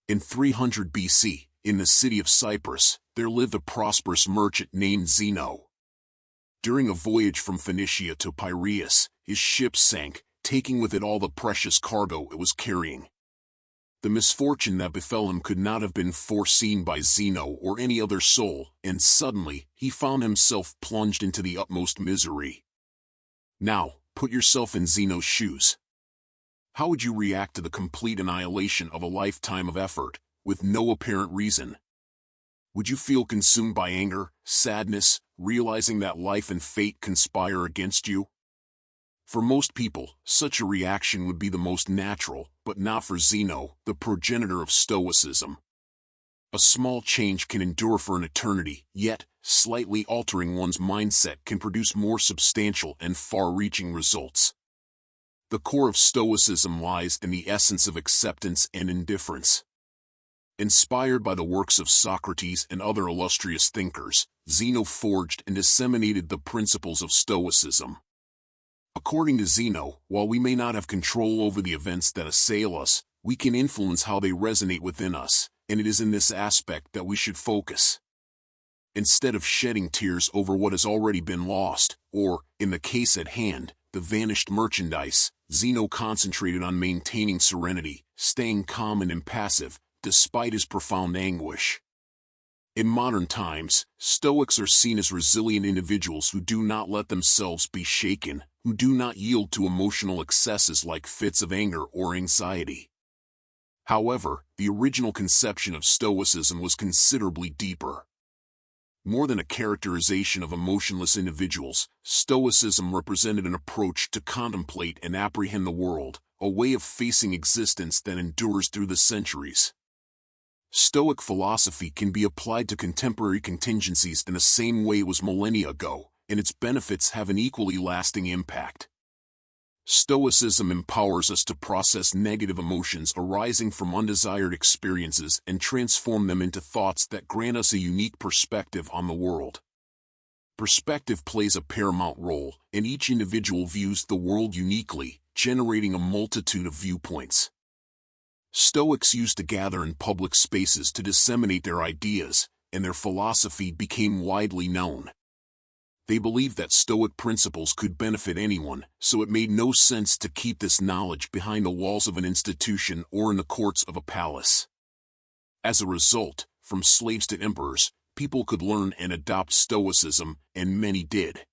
In 300 BC, in the city of Cyprus, there lived a prosperous merchant named Zeno. During a voyage from Phoenicia to Piraeus, his ship sank, taking with it all the precious cargo it was carrying. The misfortune that befell him could not have been foreseen by Zeno or any other soul, and suddenly, he found himself plunged into the utmost misery. Now, put yourself in Zeno's shoes. How would you react to the complete annihilation of a lifetime of effort, with no apparent reason? Would you feel consumed by anger, sadness, realizing that life and fate conspire against you? For most people, such a reaction would be the most natural, but not for Zeno, the progenitor of Stoicism. A small change can endure for an eternity, yet, slightly altering one's mindset can produce more substantial and far-reaching results. The core of Stoicism lies in the essence of acceptance and indifference. Inspired by the works of Socrates and other illustrious thinkers, Zeno forged and disseminated the principles of Stoicism. According to Zeno, while we may not have control over the events that assail us, we can influence how they resonate within us, and it is in this aspect that we should focus. Instead of shedding tears over what has already been lost, or, in the case at hand, the vanished merchandise, Zeno concentrated on maintaining serenity, staying calm and impassive, despite his profound anguish. In modern times, Stoics are seen as resilient individuals who do not let themselves be shaken, who do not yield to emotional excesses like fits of anger or anxiety. However, the original conception of Stoicism was considerably deeper. More than a characterization of emotionless individuals, Stoicism represented an approach to contemplate and apprehend the world, a way of facing existence that endures through the centuries. Stoic philosophy can be applied to contemporary contingencies in the same way it was millennia ago, and its benefits have an equally lasting impact. Stoicism empowers us to process negative emotions arising from undesired experiences and transform them into thoughts that grant us a unique perspective on the world. Perspective plays a paramount role, and each individual views the world uniquely, generating a multitude of viewpoints. Stoics used to gather in public spaces to disseminate their ideas, and their philosophy became widely known. They believed that Stoic principles could benefit anyone, so it made no sense to keep this knowledge behind the walls of an institution or in the courts of a palace. As a result, from slaves to emperors, people could learn and adopt Stoicism, and many did.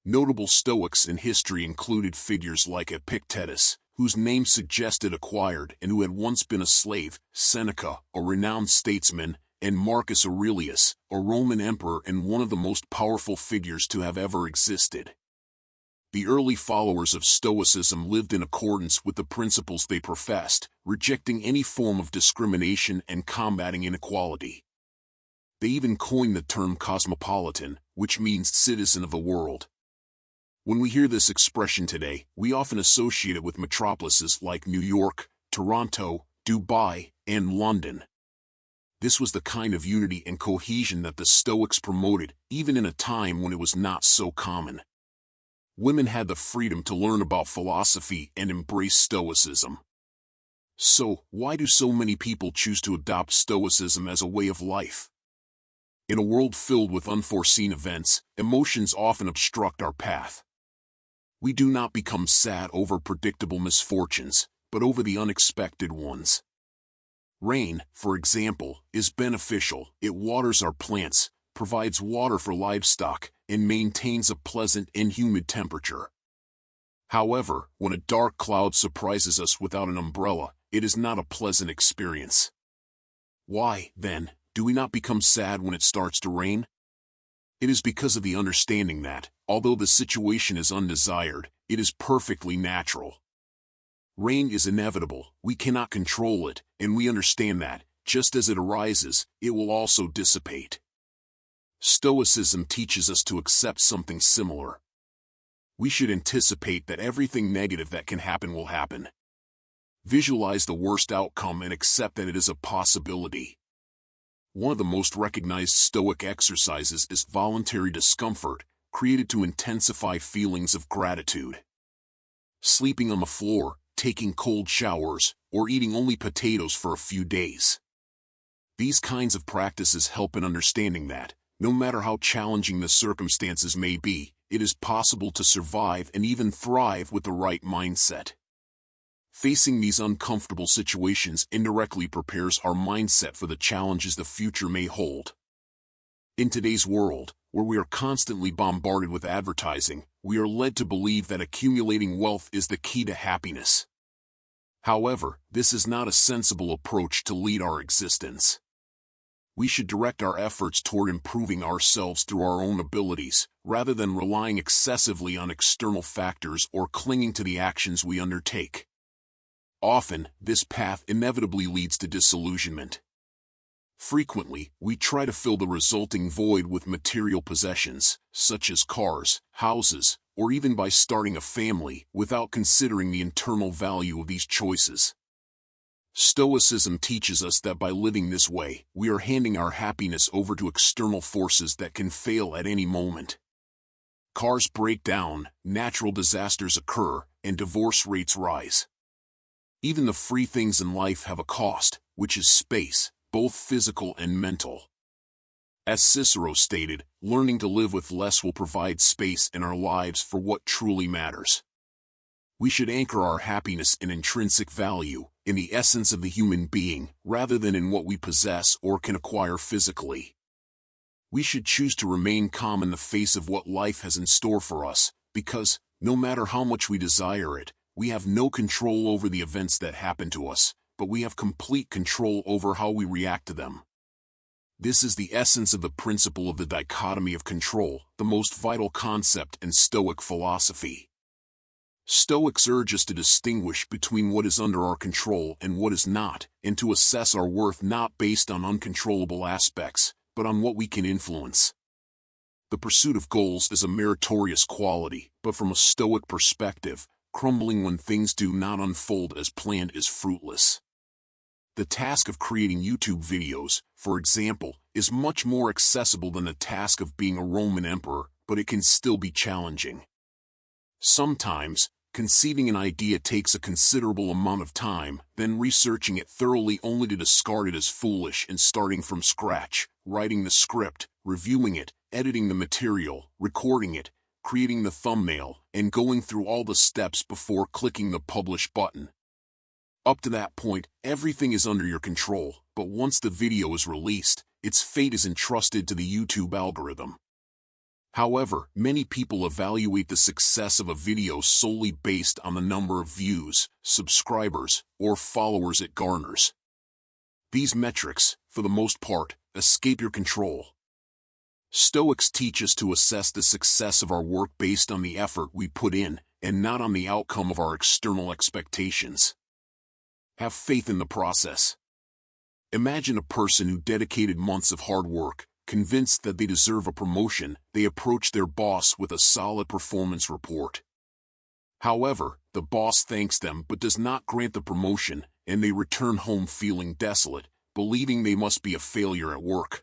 Notable Stoics in history included figures like Epictetus, whose name suggested acquired and who had once been a slave, Seneca, a renowned statesman, and Marcus Aurelius, a Roman emperor and one of the most powerful figures to have ever existed. The early followers of Stoicism lived in accordance with the principles they professed, rejecting any form of discrimination and combating inequality. They even coined the term cosmopolitan, which means citizen of the world. When we hear this expression today, we often associate it with metropolises like New York, Toronto, Dubai, and London. This was the kind of unity and cohesion that the Stoics promoted, even in a time when it was not so common. Women had the freedom to learn about philosophy and embrace Stoicism. So, why do so many people choose to adopt Stoicism as a way of life? In a world filled with unforeseen events, emotions often obstruct our path. We do not become sad over predictable misfortunes, but over the unexpected ones. Rain, for example, is beneficial. It waters our plants, provides water for livestock, and maintains a pleasant and humid temperature. However, when a dark cloud surprises us without an umbrella, it is not a pleasant experience. Why, then, do we not become sad when it starts to rain? It is because of the understanding that, although the situation is undesired, it is perfectly natural. Rain is inevitable, we cannot control it, and we understand that, just as it arises, it will also dissipate. Stoicism teaches us to accept something similar. We should anticipate that everything negative that can happen will happen. Visualize the worst outcome and accept that it is a possibility. One of the most recognized Stoic exercises is voluntary discomfort, created to intensify feelings of gratitude. Sleeping on the floor, taking cold showers, or eating only potatoes for a few days. These kinds of practices help in understanding that, no matter how challenging the circumstances may be, it is possible to survive and even thrive with the right mindset. Facing these uncomfortable situations indirectly prepares our mindset for the challenges the future may hold. In today's world, where we are constantly bombarded with advertising, we are led to believe that accumulating wealth is the key to happiness. However, this is not a sensible approach to lead our existence. We should direct our efforts toward improving ourselves through our own abilities, rather than relying excessively on external factors or clinging to the actions we undertake. Often, this path inevitably leads to disillusionment. Frequently, we try to fill the resulting void with material possessions, such as cars, houses, or even by starting a family, without considering the internal value of these choices. Stoicism teaches us that by living this way, we are handing our happiness over to external forces that can fail at any moment. Cars break down, natural disasters occur, and divorce rates rise. Even the free things in life have a cost, which is space, both physical and mental. As Cicero stated, learning to live with less will provide space in our lives for what truly matters. We should anchor our happiness in intrinsic value, in the essence of the human being, rather than in what we possess or can acquire physically. We should choose to remain calm in the face of what life has in store for us, because, no matter how much we desire it, we have no control over the events that happen to us, but we have complete control over how we react to them. This is the essence of the principle of the dichotomy of control, the most vital concept in Stoic philosophy. Stoics urge us to distinguish between what is under our control and what is not, and to assess our worth not based on uncontrollable aspects, but on what we can influence. The pursuit of goals is a meritorious quality, but from a Stoic perspective, crumbling when things do not unfold as planned is fruitless. The task of creating YouTube videos, for example, is much more accessible than the task of being a Roman emperor, but it can still be challenging. Sometimes, conceiving an idea takes a considerable amount of time, then researching it thoroughly only to discard it as foolish and starting from scratch, writing the script, reviewing it, editing the material, recording it, creating the thumbnail, and going through all the steps before clicking the publish button. Up to that point, everything is under your control, but once the video is released, its fate is entrusted to the YouTube algorithm. However, many people evaluate the success of a video solely based on the number of views, subscribers, or followers it garners. These metrics, for the most part, escape your control. Stoics teach us to assess the success of our work based on the effort we put in, and not on the outcome of our external expectations. Have faith in the process. Imagine a person who dedicated months of hard work. Convinced that they deserve a promotion, they approach their boss with a solid performance report. However, the boss thanks them but does not grant the promotion, and they return home feeling desolate, believing they must be a failure at work.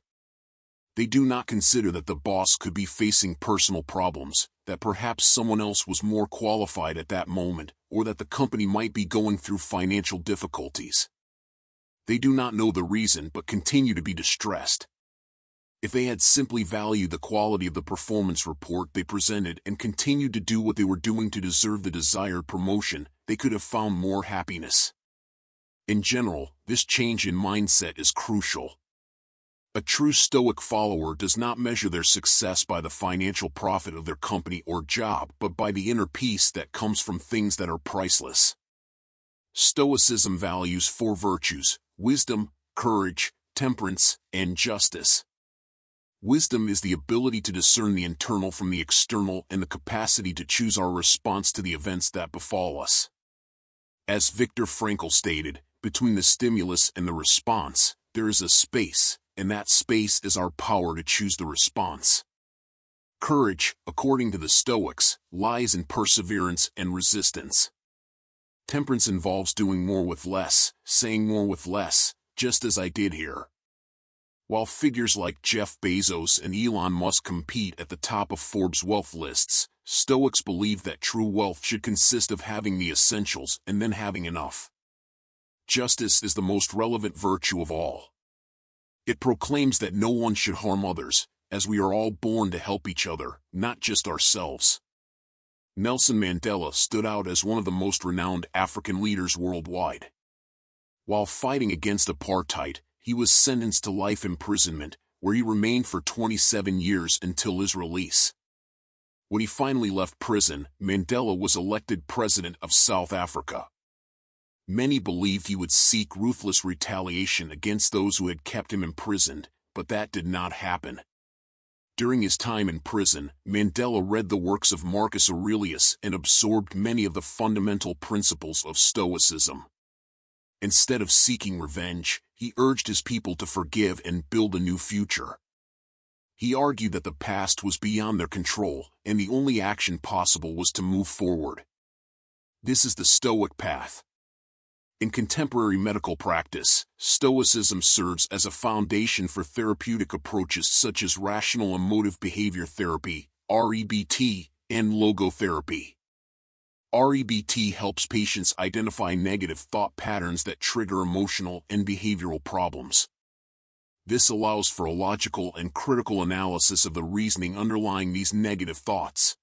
They do not consider that the boss could be facing personal problems, that perhaps someone else was more qualified at that moment, or that the company might be going through financial difficulties. They do not know the reason but continue to be distressed. If they had simply valued the quality of the performance report they presented and continued to do what they were doing to deserve the desired promotion, they could have found more happiness. In general, this change in mindset is crucial. A true Stoic follower does not measure their success by the financial profit of their company or job, but by the inner peace that comes from things that are priceless. Stoicism values 4 virtues: wisdom, courage, temperance, and justice. Wisdom is the ability to discern the internal from the external and the capacity to choose our response to the events that befall us. As Viktor Frankl stated, between the stimulus and the response, there is a space, and that space is our power to choose the response. Courage, according to the Stoics, lies in perseverance and resistance. Temperance involves doing more with less, saying more with less, just as I did here. While figures like Jeff Bezos and Elon Musk compete at the top of Forbes wealth lists, Stoics believe that true wealth should consist of having the essentials and then having enough. Justice is the most relevant virtue of all. It proclaims that no one should harm others, as we are all born to help each other, not just ourselves. Nelson Mandela stood out as one of the most renowned African leaders worldwide. While fighting against apartheid, he was sentenced to life imprisonment, where he remained for 27 years until his release. When he finally left prison, Mandela was elected president of South Africa. Many believed he would seek ruthless retaliation against those who had kept him imprisoned, but that did not happen. During his time in prison, Mandela read the works of Marcus Aurelius and absorbed many of the fundamental principles of Stoicism. Instead of seeking revenge, he urged his people to forgive and build a new future. He argued that the past was beyond their control, and the only action possible was to move forward. This is the Stoic path. In contemporary medical practice, Stoicism serves as a foundation for therapeutic approaches such as rational emotive behavior therapy, REBT, and logotherapy. REBT helps patients identify negative thought patterns that trigger emotional and behavioral problems. This allows for a logical and critical analysis of the reasoning underlying these negative thoughts.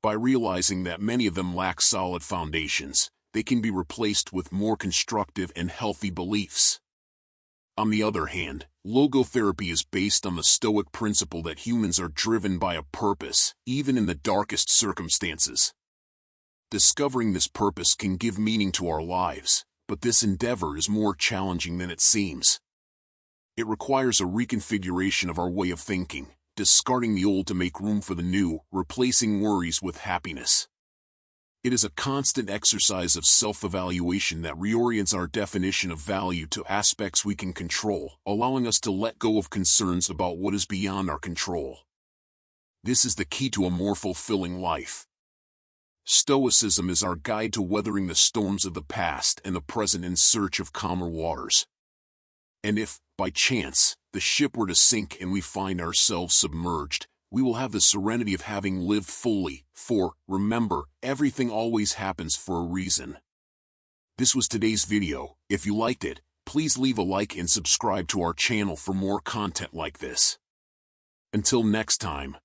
By realizing that many of them lack solid foundations, they can be replaced with more constructive and healthy beliefs. On the other hand, logotherapy is based on the Stoic principle that humans are driven by a purpose, even in the darkest circumstances. Discovering this purpose can give meaning to our lives, but this endeavor is more challenging than it seems. It requires a reconfiguration of our way of thinking, discarding the old to make room for the new, replacing worries with happiness. It is a constant exercise of self-evaluation that reorients our definition of value to aspects we can control, allowing us to let go of concerns about what is beyond our control. This is the key to a more fulfilling life. Stoicism is our guide to weathering the storms of the past and the present in search of calmer waters. And if, by chance, the ship were to sink and we find ourselves submerged, we will have the serenity of having lived fully, for, remember, everything always happens for a reason. This was today's video. If you liked it, please leave a like and subscribe to our channel for more content like this. Until next time.